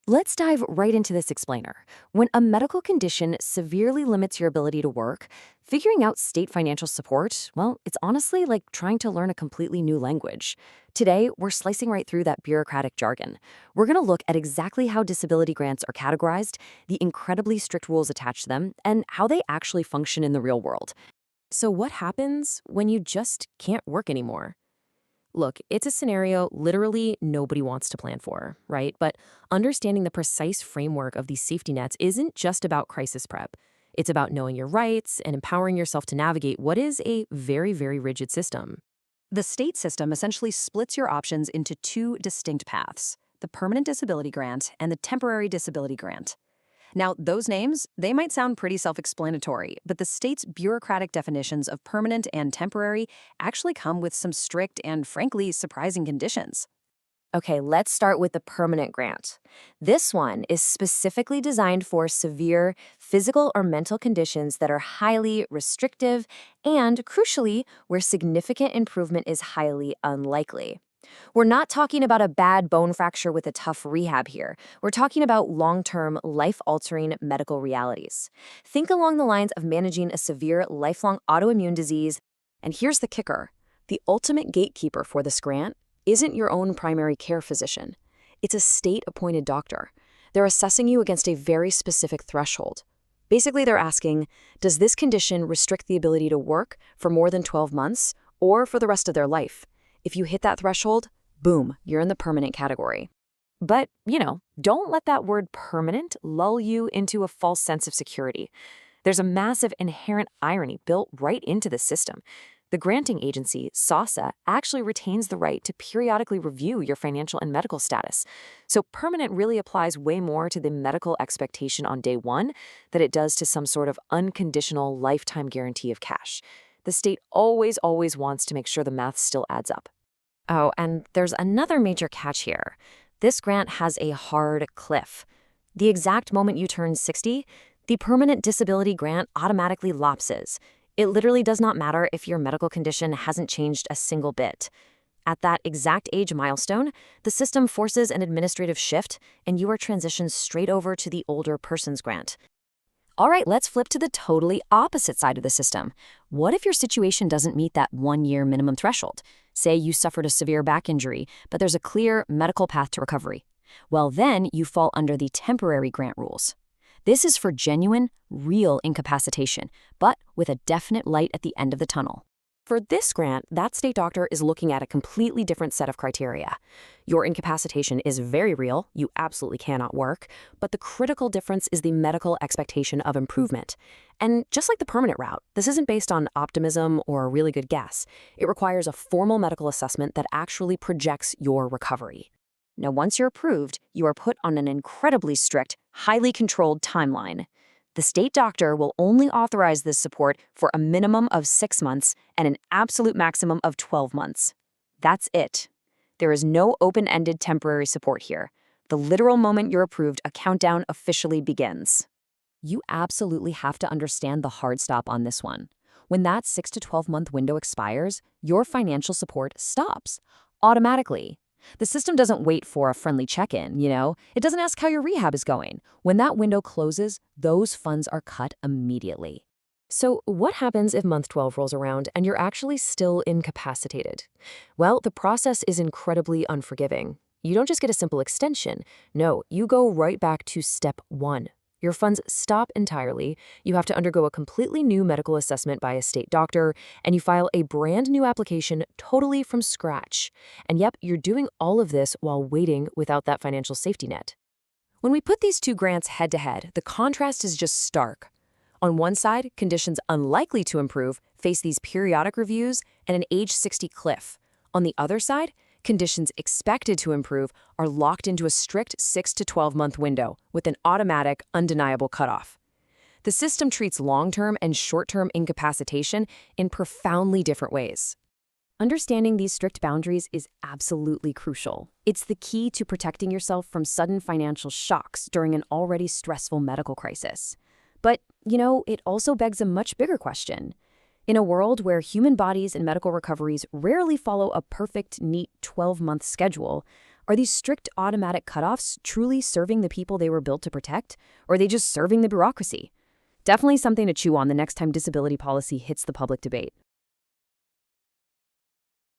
Let's dive right into this explainer. When a medical condition severely limits your ability to work, figuring out state financial support, well, it's honestly like trying to learn a completely new language. Today, we're slicing right through that bureaucratic jargon. We're going to look at exactly how disability grants are categorized, the incredibly strict rules attached to them, and how they actually function in the real world. So, what happens when you just can't work anymore? Look, it's a scenario literally nobody wants to plan for, right? But understanding the precise framework of these safety nets isn't just about crisis prep. It's about knowing your rights and empowering yourself to navigate what is a very, very rigid system. The state system essentially splits your options into two distinct paths: the permanent disability grant and the temporary disability grant. Now, those names, they might sound pretty self-explanatory, but the state's bureaucratic definitions of permanent and temporary actually come with some strict and, frankly, surprising conditions. Okay, let's start with the permanent grant. This one is specifically designed for severe physical or mental conditions that are highly restrictive and, crucially, where significant improvement is highly unlikely. We're not talking about a bad bone fracture with a tough rehab here. We're talking about long-term, life-altering medical realities. Think along the lines of managing a severe, lifelong autoimmune disease. And here's the kicker. The ultimate gatekeeper for this grant isn't your own primary care physician. It's a state-appointed doctor. They're assessing you against a very specific threshold. Basically, they're asking, does this condition restrict the ability to work for more than 12 months or for the rest of their life? If you hit that threshold, boom, you're in the permanent category. But, don't let that word permanent lull you into a false sense of security. There's a massive inherent irony built right into the system. The granting agency, SASSA, actually retains the right to periodically review your financial and medical status. So permanent really applies way more to the medical expectation on day one than it does to some sort of unconditional lifetime guarantee of cash. The state always wants to make sure the math still adds up. Oh, and there's another major catch here. This grant has a hard cliff. The exact moment you turn 60, the permanent disability grant automatically lapses. It literally does not matter if your medical condition hasn't changed a single bit. At that exact age milestone, the system forces an administrative shift, and you are transitioned straight over to the older person's grant. All right, let's flip to the totally opposite side of the system. What if your situation doesn't meet that 1-year minimum threshold? Say you suffered a severe back injury, but there's a clear medical path to recovery. Well, then you fall under the temporary grant rules. This is for genuine, real incapacitation, but with a definite light at the end of the tunnel. For this grant, that state doctor is looking at a completely different set of criteria. Your incapacitation is very real, you absolutely cannot work, but the critical difference is the medical expectation of improvement. And just like the permanent route, this isn't based on optimism or a really good guess. It requires a formal medical assessment that actually projects your recovery. Now, once you're approved, you are put on an incredibly strict, highly controlled timeline. The state doctor will only authorize this support for a minimum of 6 months and an absolute maximum of 12 months. That's it. There is no open-ended temporary support here. The literal moment you're approved, a countdown officially begins. You absolutely have to understand the hard stop on this one. When that 6 to 12-month window expires, your financial support stops automatically. The system doesn't wait for a friendly check-in, It doesn't ask how your rehab is going. When that window closes, those funds are cut immediately. So what happens if month 12 rolls around and you're actually still incapacitated? Well, the process is incredibly unforgiving. You don't just get a simple extension. No, you go right back to step 1. Your funds stop entirely, you have to undergo a completely new medical assessment by a state doctor, and you file a brand new application totally from scratch. And yep, you're doing all of this while waiting without that financial safety net. When we put these two grants head to head, the contrast is just stark. On one side, conditions unlikely to improve face these periodic reviews and an age 60 cliff. On the other side, conditions expected to improve are locked into a strict 6 to 12-month window with an automatic, undeniable cutoff. The system treats long-term and short-term incapacitation in profoundly different ways. Understanding these strict boundaries is absolutely crucial. It's the key to protecting yourself from sudden financial shocks during an already stressful medical crisis. But, it also begs a much bigger question. In a world where human bodies and medical recoveries rarely follow a perfect, neat 12-month schedule, Are these strict automatic cutoffs truly serving the people they were built to protect, or are they just serving the bureaucracy? Definitely something to chew on the next time disability policy hits the public debate.